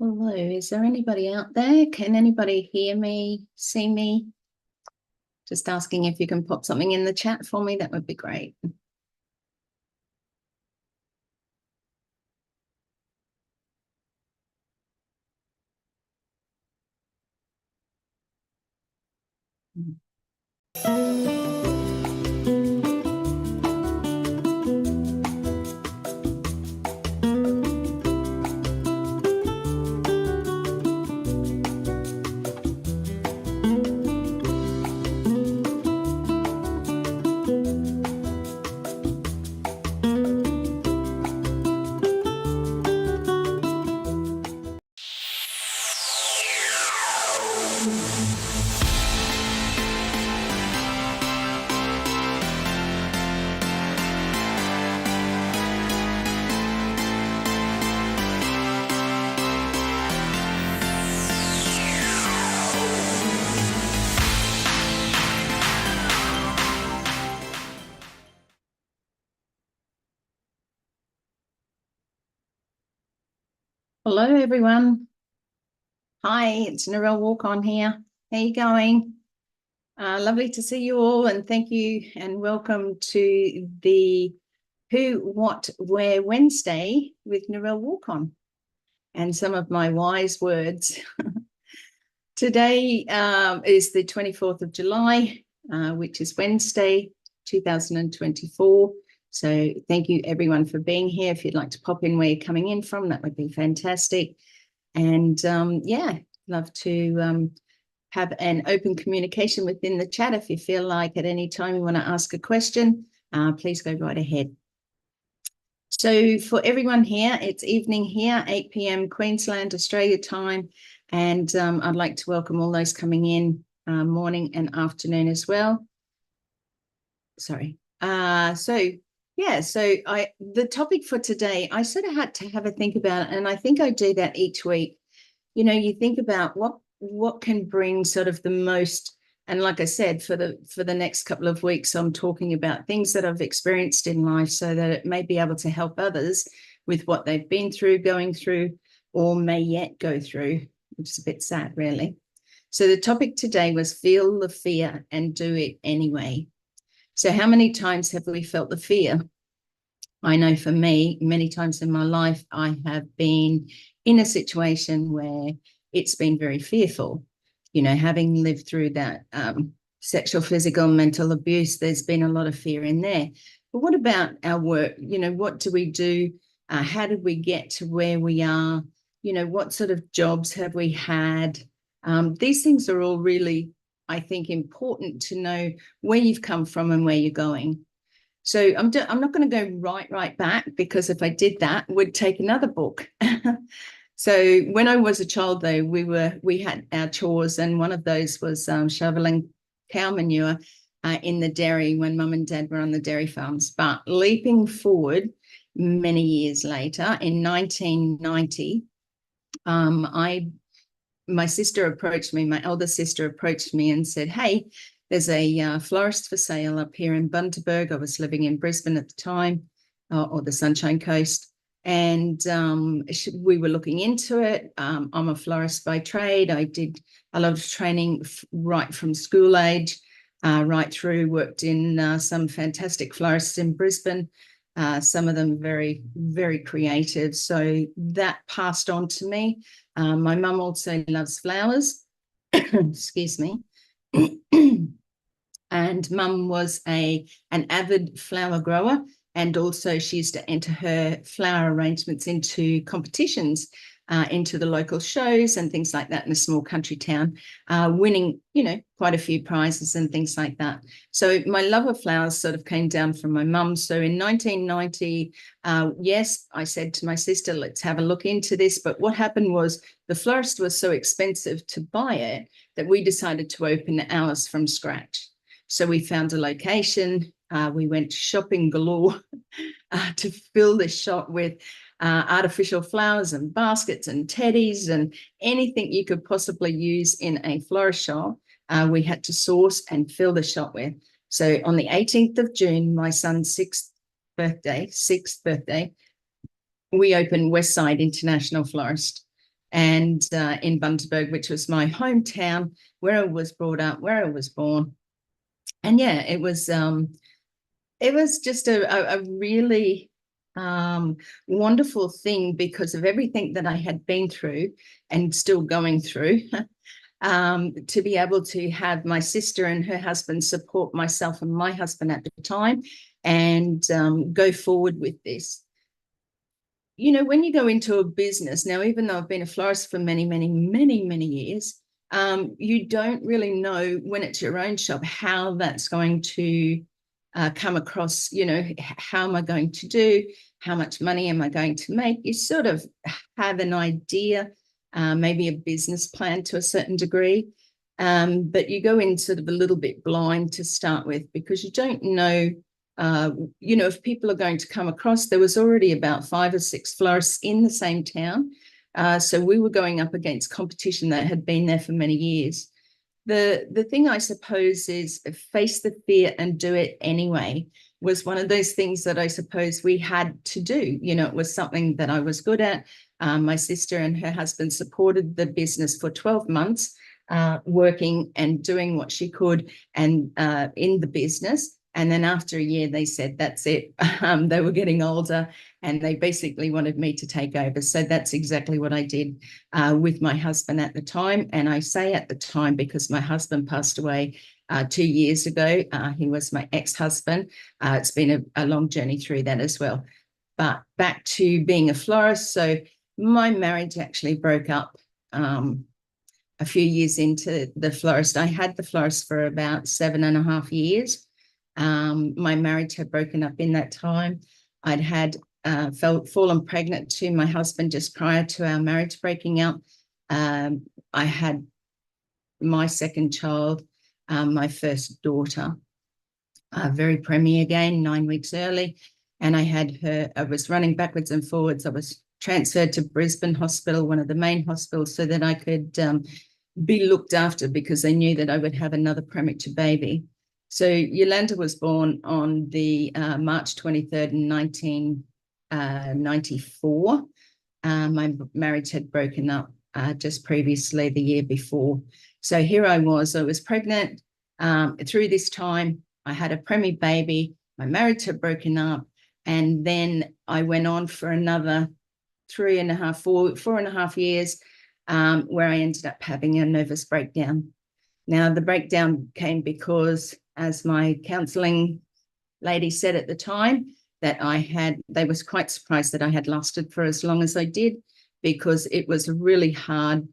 Hello, is there anybody out there? Can anybody hear me, see me? Just asking if you can pop something in the chat for me, that would be great. Hello, everyone. Hi, it's Narelle Warcon here. How you going? Lovely to see you all, and thank you and welcome to the Who, What, Where Wednesday with Narelle Warcon and some of my wise words. Today is the 24th of July, which is Wednesday, 2024. So thank you everyone for being here. If you'd like to pop in where you're coming in from, that would be fantastic. And yeah, love to have an open communication within the chat. If you feel like at any time you want to ask a question, please go right ahead. So for everyone here, it's evening here, 8 p.m. Queensland, Australia time. And I'd like to welcome all those coming in morning and afternoon as well. Sorry. The topic for today, I sort of had to have a think about it, and I think I do that each week. You know, you think about what can bring sort of the most, and like I said, for the next couple of weeks, I'm talking about things that I've experienced in life so that it may be able to help others with what they've been through, going through, or may yet go through, which is a bit sad, really. So the topic today was feel the fear and do it anyway. So how many times have we felt the fear? I know for me, many times in my life, I have been in a situation where it's been very fearful. You know, having lived through that sexual, physical, mental abuse, there's been a lot of fear in there. But what about our work? You know, what do we do? How did we get to where we are? You know, what sort of jobs have we had? These things are all really, I think, important to know where you've come from and where you're going. So I'm not going to go right back, because if I did that, it would take another book. So when I was a child, though, we had our chores, and one of those was shoveling cow manure in the dairy when mum and dad were on the dairy farms. But leaping forward many years later, in 1990, my sister approached me, my elder sister approached me and said, hey, there's a florist for sale up here in Bundaberg. I was living in Brisbane at the time, or the Sunshine Coast. And we were looking into it. I'm a florist by trade. I did a lot of training right from school age, right through, worked in some fantastic florists in Brisbane, some of them very, very creative. So that passed on to me. My mum also loves flowers. Excuse me. And mum was an avid flower grower, and also she used to enter her flower arrangements into competitions, into the local shows and things like that in a small country town, winning, you know, quite a few prizes and things like that. So my love of flowers sort of came down from my mum. So in 1990, yes, I said to my sister, let's have a look into this. But what happened was the florist was so expensive to buy it that we decided to open ours from scratch. So we found a location, we went shopping galore to fill the shop with artificial flowers and baskets and teddies and anything you could possibly use in a florist shop, we had to source and fill the shop with. So on the 18th of June, my son's sixth birthday, we opened Westside International Florist. and in Bundaberg, which was my hometown, where I was brought up, where I was born. And yeah, it was just a really wonderful thing because of everything that I had been through and still going through. To be able to have my sister and her husband support myself and my husband at the time and go forward with this. You know, when you go into a business, now, even though I've been a florist for many, many, many, many years, you don't really know when it's your own shop how that's going to come across. You know, how am I going to do? How much money am I going to make? You sort of have an idea, maybe a business plan to a certain degree, but you go in sort of a little bit blind to start with because you don't know. You know, if people are going to come across, there was already about 5 or 6 florists in the same town. So we were going up against competition that had been there for many years. The thing, I suppose, is face the fear and do it anyway was one of those things that I suppose we had to do. You know, it was something that I was good at. My sister and her husband supported the business for 12 months, working and doing what she could and in the business. And then after a year, they said, that's it. They were getting older and they basically wanted me to take over. So that's exactly what I did with my husband at the time. And I say at the time because my husband passed away 2 years ago. He was my ex-husband. It's been a long journey through that as well. But back to being a florist. So my marriage actually broke up a few years into the florist. I had the florist for about 7.5 years. My marriage had broken up in that time. I'd had fallen pregnant to my husband just prior to our marriage breaking up. I had my second child, my first daughter, very preemie again, 9 weeks early. And I had her, I was running backwards and forwards. I was transferred to Brisbane Hospital, one of the main hospitals, so that I could be looked after because they knew that I would have another premature baby. So Yolanda was born on the March 23rd in 1994. My marriage had broken up just previously the year before. So here I was pregnant through this time. I had a preemie baby. My marriage had broken up. And then I went on for another 4.5 years where I ended up having a nervous breakdown. Now, the breakdown came because, as my counselling lady said at the time, that they was quite surprised that I had lasted for as long as I did, because it was a really hard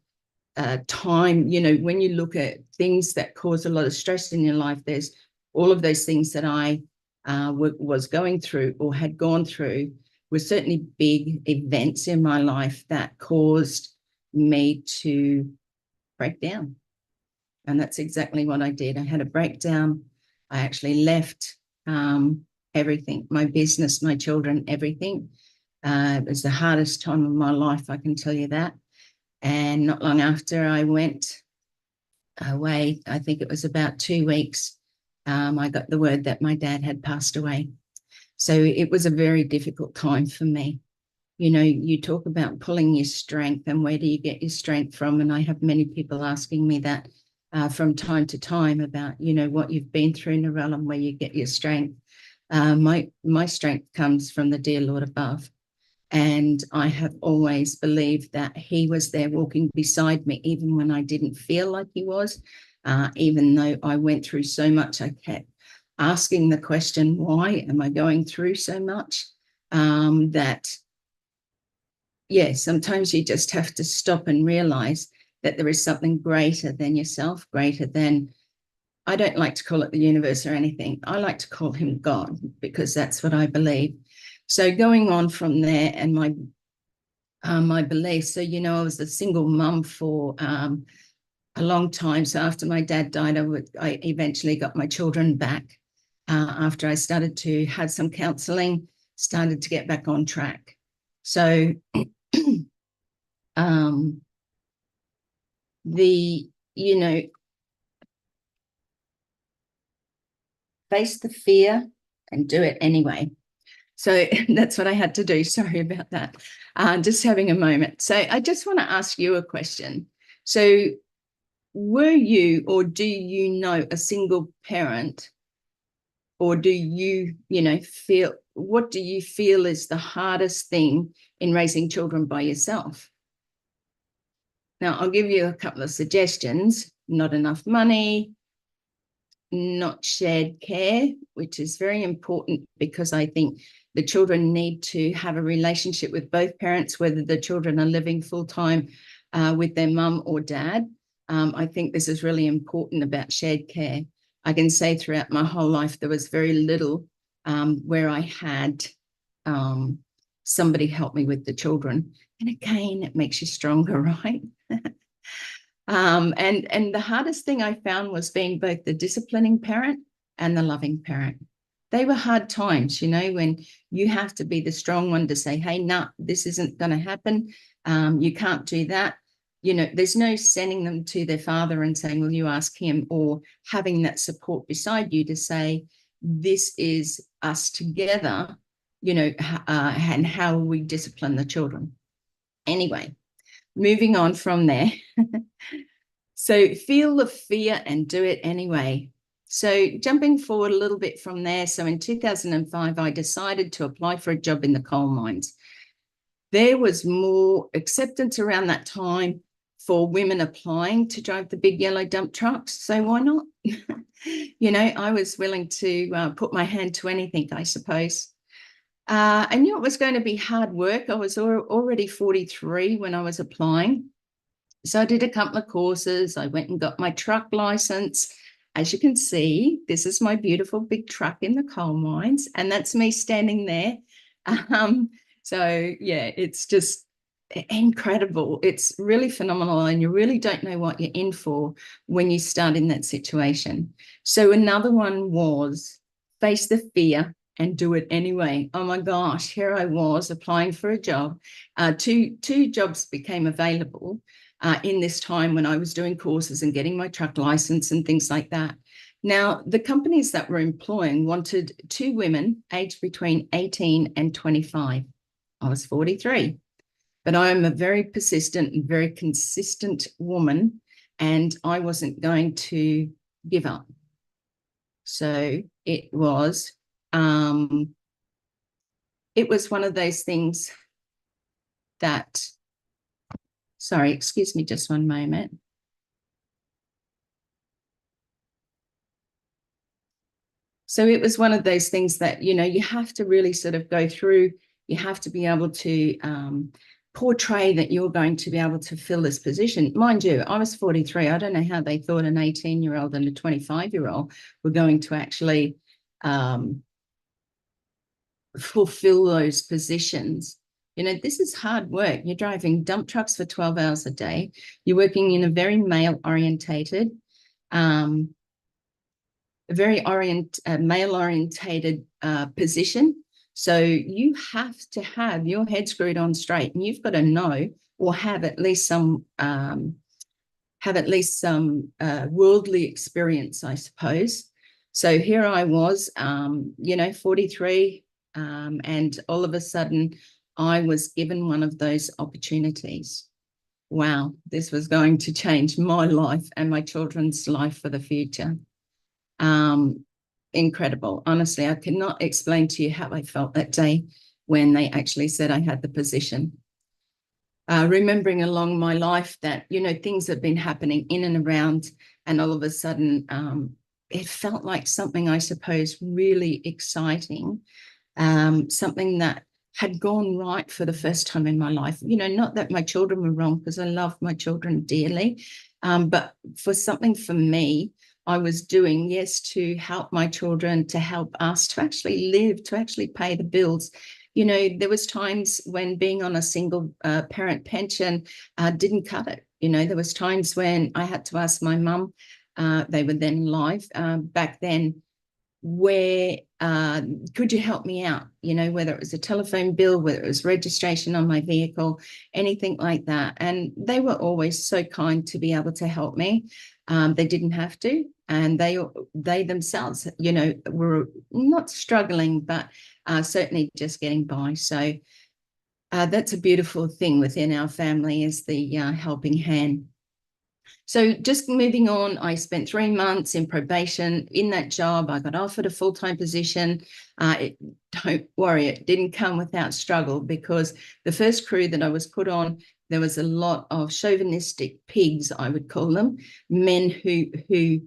time. You know, when you look at things that cause a lot of stress in your life, there's all of those things that I was going through or had gone through were certainly big events in my life that caused me to break down. And that's exactly what I did. I had a breakdown. I actually left everything, my business, my children, everything. It was the hardest time of my life, I can tell you that. And not long after I went away, I think it was about 2 weeks, I got the word that my dad had passed away. So it was a very difficult time for me. You know, you talk about pulling your strength and where do you get your strength from? And I have many people asking me that from time to time about, you know, what you've been through, Narelle, and where you get your strength. My strength comes from the dear Lord above. And I have always believed that he was there walking beside me, even when I didn't feel like he was. Even though I went through so much, I kept asking the question, why am I going through so much? Yeah, sometimes you just have to stop and realize that there is something greater than yourself, greater than, I don't like to call it the universe or anything. I like to call him God, because that's what I believe. So going on from there, and my beliefs. So, you know, I was a single mum for a long time. So after my dad died, I eventually got my children back after I started to have some counselling, started to get back on track. So you know, face the fear and do it anyway. So that's what I had to do. Sorry about that. Just having a moment. So I just want to ask you a question. So were you, or do you know, a single parent, or do you, feel, what do you feel is the hardest thing in raising children by yourself? Now, I'll give you a couple of suggestions. Not enough money, not shared care, which is very important because I think the children need to have a relationship with both parents, whether the children are living full-time with their mum or dad. I think this is really important about shared care. I can say throughout my whole life, there was very little where I had somebody help me with the children. And again, it makes you stronger, right? And the hardest thing I found was being both the disciplining parent and the loving parent. They were hard times, when you have to be the strong one to say, hey, no, this isn't going to happen. You can't do that. There's no sending them to their father and saying, well, you ask him, or having that support beside you to say, this is us together, and how we discipline the children. Anyway, moving on from there. So feel the fear and do it anyway. So jumping forward a little bit from there. So in 2005, I decided to apply for a job in the coal mines. There was more acceptance around that time for women applying to drive the big yellow dump trucks. So why not? I was willing to put my hand to anything, I suppose. I knew it was going to be hard work. I was already 43 when I was applying. So I did a couple of courses. I went and got my truck license. As you can see, this is my beautiful big truck in the coal mines, and that's me standing there. So yeah, it's just incredible. It's really phenomenal, and you really don't know what you're in for when you start in that situation. So another one was face the fear and do it anyway. Oh my gosh, here I was applying for a job. Two jobs became available in this time when I was doing courses and getting my truck license and things like that. Now, the companies that were employing wanted two women aged between 18 and 25. I was 43, but I am a very persistent and very consistent woman, and I wasn't going to give up. So it was one of those things that, sorry, excuse me just one moment. So it was one of those things that, you have to really sort of go through. You have to be able to portray that you're going to be able to fill this position. Mind you, I was 43. I don't know how they thought an 18-year-old and a 25-year-old were going to actually fulfill those positions. This is hard work. You're driving dump trucks for 12 hours a day. You're working in a very male-orientated, male-orientated position. So you have to have your head screwed on straight, and you've got to know, or have at least some worldly experience, I suppose. So here I was, 43, and all of a sudden I was given one of those opportunities. Wow, this was going to change my life and my children's life for the future. Incredible. Honestly, I cannot explain to you how I felt that day when they actually said I had the position. Remembering along my life that, things have been happening in and around, and all of a sudden it felt like something, I suppose, really exciting, something that had gone right for the first time in my life. Not that my children were wrong, because I love my children dearly, but for something for me, I was doing, yes, to help my children, to help us, to actually live, to actually pay the bills. There was times when being on a single parent pension didn't cut it. There was times when I had to ask my mum, they were then alive back then, where could you help me out? Whether it was a telephone bill, whether it was registration on my vehicle, anything like that. And they were always so kind to be able to help me. They didn't have to. and they themselves, you know, were not struggling, but certainly just getting by. So that's a beautiful thing within our family, is the helping hand. So just moving on, I spent 3 months in probation in that job. I got offered a full-time position. Don't worry, it didn't come without struggle, because the first crew that I was put on, there was a lot of chauvinistic pigs, I would call them, men who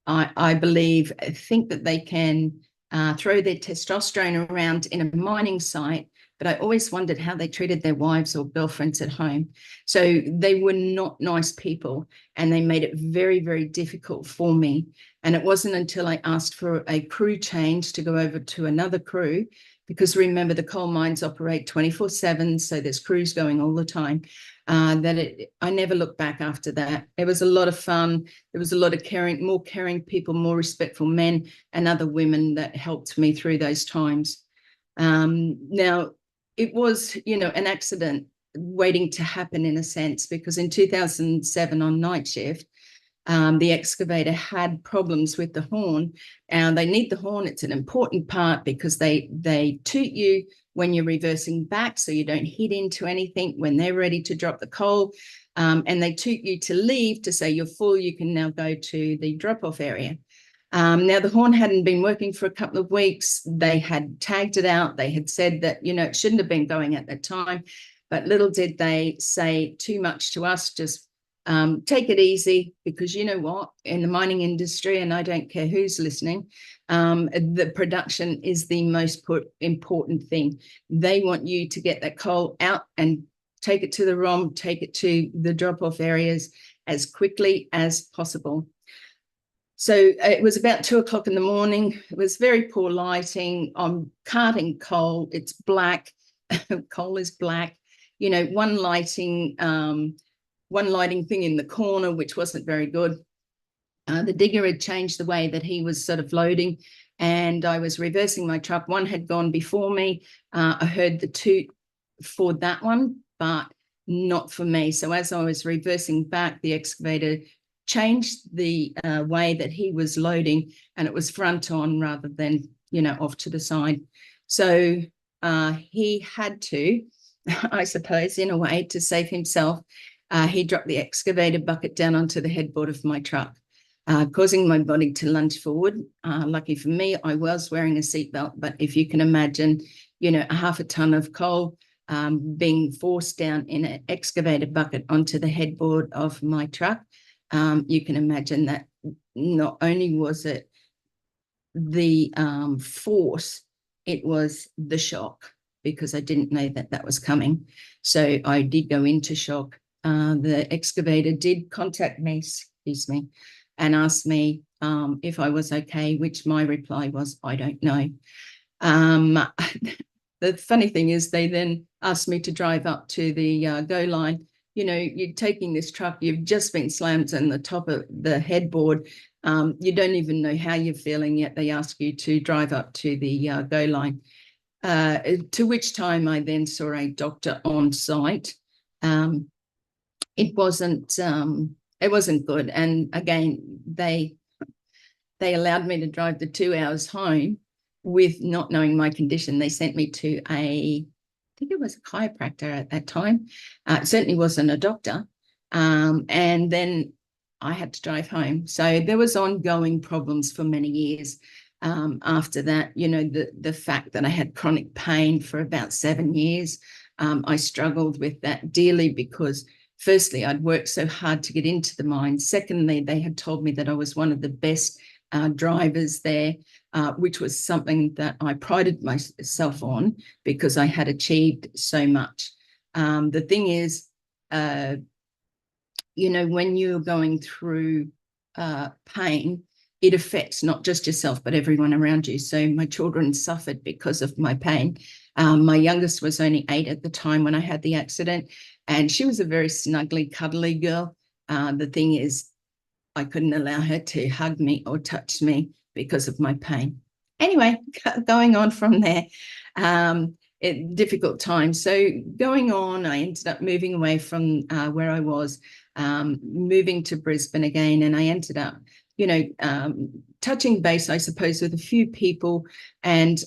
I believe think that they can throw their testosterone around in a mining site. But I always wondered how they treated their wives or girlfriends at home. So they were not nice people, and they made it very, very difficult for me. And it wasn't until I asked for a crew change to go over to another crew, because remember, the coal mines operate 24/7, so there's crews going all the time, I never looked back after that. It was a lot of fun. There was a lot of more caring people, more respectful men and other women that helped me through those times. Now, it was, you know, an accident waiting to happen, in a sense, because in 2007 on night shift, the excavator had problems with the horn, and they need the horn. It's an important part, because they toot you when you're reversing back, so you don't hit into anything when they're ready to drop the coal, and they toot you to leave, to say you're full, you can now go to the drop-off area. Now, the horn hadn't been working for a couple of weeks. They had tagged it out. They had said that, you know, it shouldn't have been going at that time, but little did they say too much to us. Just take it easy, because you know what, in the mining industry, and I don't care who's listening, the production is the most important thing. They want you to get that coal out and take it to the ROM, take it to the drop-off areas as quickly as possible. So it was about 2 o'clock in the morning. It was very poor lighting. I'm carting coal. It's black. Coal is black. You know, one lighting thing in the corner, which wasn't very good. The digger had changed the way that he was sort of loading, and I was reversing my truck. One had gone before me. I heard the toot for that one, but not for me. So as I was reversing back, the excavator changed the way that he was loading, and it was front on rather than, you know, off to the side. So he had to, I suppose, in a way, to save himself, he dropped the excavator bucket down onto the headboard of my truck, causing my body to lunge forward. Lucky for me, I was wearing a seatbelt, but if you can imagine, you know, 1/2 ton of coal being forced down in an excavator bucket onto the headboard of my truck, you can imagine that not only was it the force, it was the shock, because I didn't know that that was coming. So I did go into shock. The excavator did contact me, excuse me, and asked me if I was okay, which my reply was, I don't know. The funny thing is, they then asked me to drive up to the go line. You know, you're taking this truck, you've just been slammed on the top of the headboard. You don't even know how you're feeling yet. They ask you to drive up to the go line. To which time I then saw a doctor on site. It wasn't good. And again, they allowed me to drive the 2 hours home with not knowing my condition. They sent me to I think it was a chiropractor at that time. It certainly wasn't a doctor. And then I had to drive home. So there was ongoing problems for many years. After that, you know, the fact that I had chronic pain for about 7 years, I struggled with that dearly, because firstly, I'd worked so hard to get into the mine. Secondly, they had told me that I was one of the best drivers there, which was something that I prided myself on, because I had achieved so much. The thing is, you know, when you're going through pain, it affects not just yourself, but everyone around you. So my children suffered because of my pain. My youngest was only 8 at the time when I had the accident, and she was a very snuggly, cuddly girl. The thing is, I couldn't allow her to hug me or touch me because of my pain. Anyway, going on from there, difficult times. So going on, I ended up moving away from where I was, moving to Brisbane again, and I ended up touching base, I suppose, with a few people. And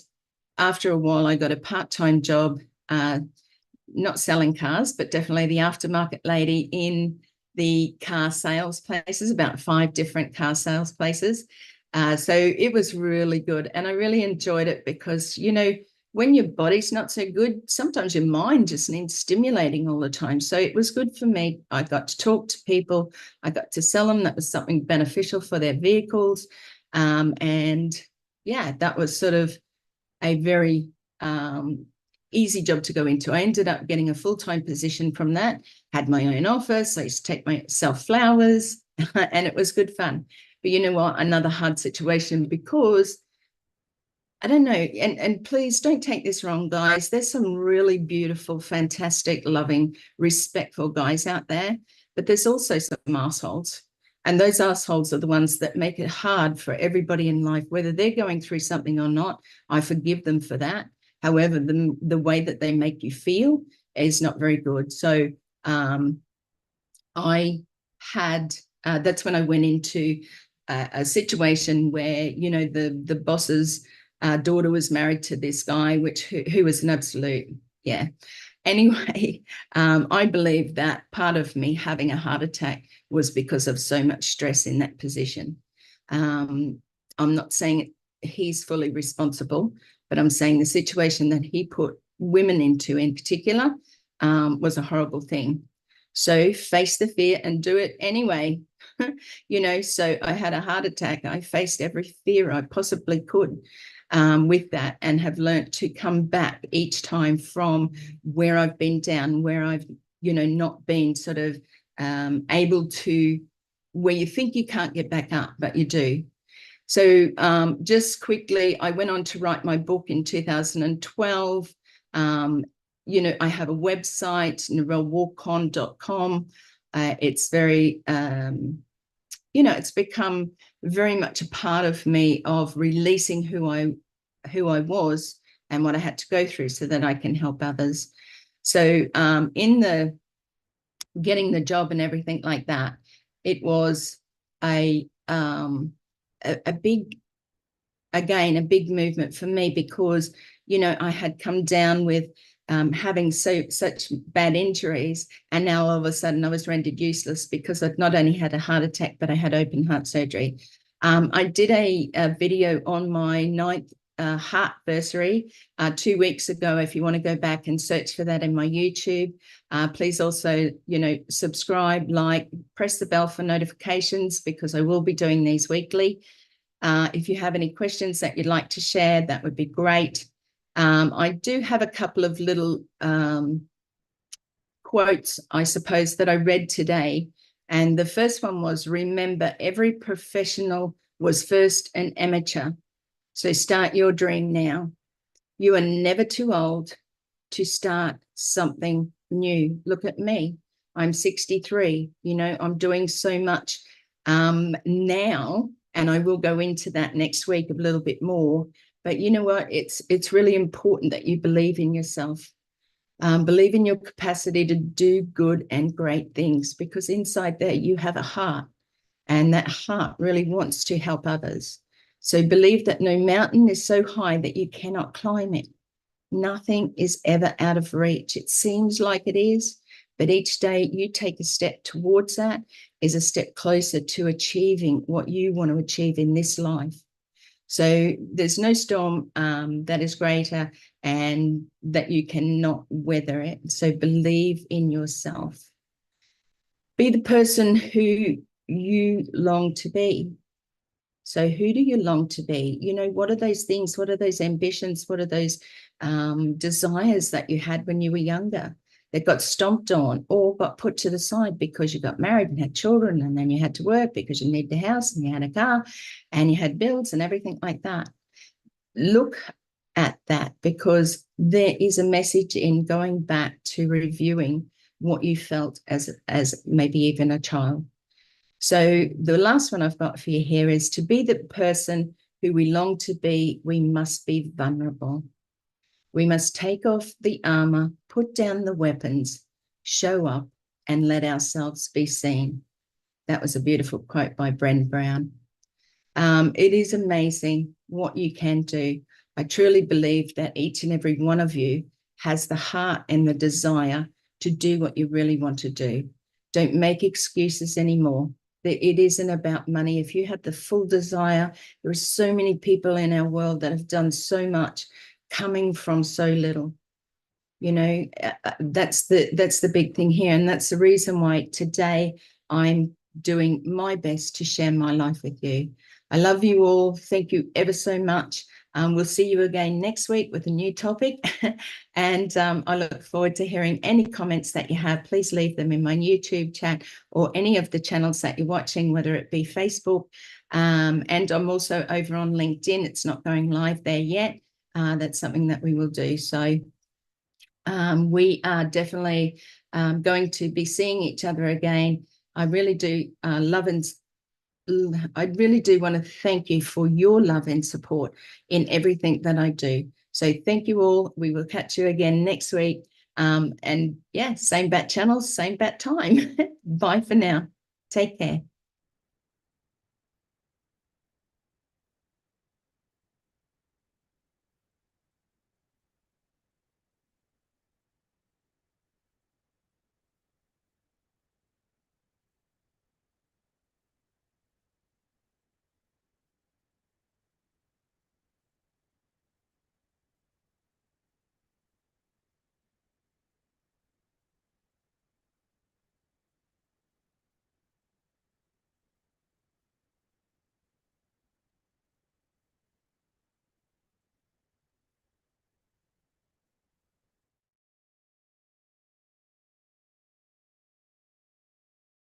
after a while, I got a part-time job, not selling cars, but definitely the aftermarket lady in the car sales places, about 5 different car sales places. So it was really good. And I really enjoyed it because, when your body's not so good, sometimes your mind just needs stimulating all the time. So it was good for me. I got to talk to people. I got to sell them. That was something beneficial for their vehicles. And yeah, that was sort of a very easy job to go into. I ended up getting a full-time position from that, had my own office. I used to take myself flowers and it was good fun. But you know what? Another hard situation because I don't know, and please don't take this wrong, guys. There's some really beautiful, fantastic, loving, respectful guys out there, but there's also some assholes. And those assholes are the ones that make it hard for everybody in life, whether they're going through something or not. I forgive them for that. However, the way that they make you feel is not very good. So I had, that's when I went into a situation where, the boss's daughter was married to this guy, who was an absolute, yeah. Anyway, I believe that part of me having a heart attack was because of so much stress in that position. I'm not saying he's fully responsible, but I'm saying the situation that he put women into in particular was a horrible thing. So face the fear and do it anyway. So I had a heart attack. I faced every fear I possibly could with that, and have learned to come back each time from where I've been down, where I've, not been sort of able to, where you think you can't get back up, but you do. So just quickly, I went on to write my book in 2012. I have a website, narellewarcon.com. It's very, it's become very much a part of me of releasing who I was and what I had to go through so that I can help others. So in the getting the job and everything like that, it was a big, again, a big movement for me because, I had come down with having such bad injuries, and now all of a sudden I was rendered useless because I'd not only had a heart attack, but I had open heart surgery. I did a video on my 9th heart anniversary 2 weeks ago. If you want to go back and search for that in my YouTube, please also, subscribe, like, press the bell for notifications because I will be doing these weekly. If you have any questions that you'd like to share, that would be great. I do have a couple of little quotes, I suppose, that I read today. And the first one was, remember, every professional was first an amateur. So start your dream now. You are never too old to start something new. Look at me. I'm 63. I'm doing so much now, and I will go into that next week a little bit more. But you know what? It's really important that you believe in yourself. Believe in your capacity to do good and great things, because inside there you have a heart, and that heart really wants to help others. So believe that no mountain is so high that you cannot climb it. Nothing is ever out of reach. It seems like it is, but each day you take a step towards that is a step closer to achieving what you want to achieve in this life. So there's no storm that is greater and that you cannot weather it. So believe in yourself. Be the person who you long to be. So who do you long to be? What are those things? What are those ambitions? What are those desires that you had when you were younger that got stomped on or got put to the side because you got married and had children, and then you had to work because you needed a house and you had a car and you had bills and everything like that? Look at that, because there is a message in going back to reviewing what you felt as maybe even a child. So the last one I've got for you here is, to be the person who we long to be, we must be vulnerable. We must take off the armor, put down the weapons, show up, and let ourselves be seen. That was a beautiful quote by Brené Brown. It is amazing what you can do. I truly believe that each and every one of you has the heart and the desire to do what you really want to do. Don't make excuses anymore. It isn't about money. If you have the full desire, there are so many people in our world that have done so much coming from so little. You know, that's the big thing here. And that's the reason why today I'm doing my best to share my life with you. I love you all. Thank you ever so much. We'll see you again next week with a new topic. And I look forward to hearing any comments that you have. Please leave them in my YouTube chat or any of the channels that you're watching, whether it be Facebook. And I'm also over on LinkedIn. It's not going live there yet. That's something that we will do. So we are definitely going to be seeing each other again. I really do I really do want to thank you for your love and support in everything that I do. So thank you all. We will catch you again next week. And yeah, same bat channel, same bat time. Bye for now. Take care.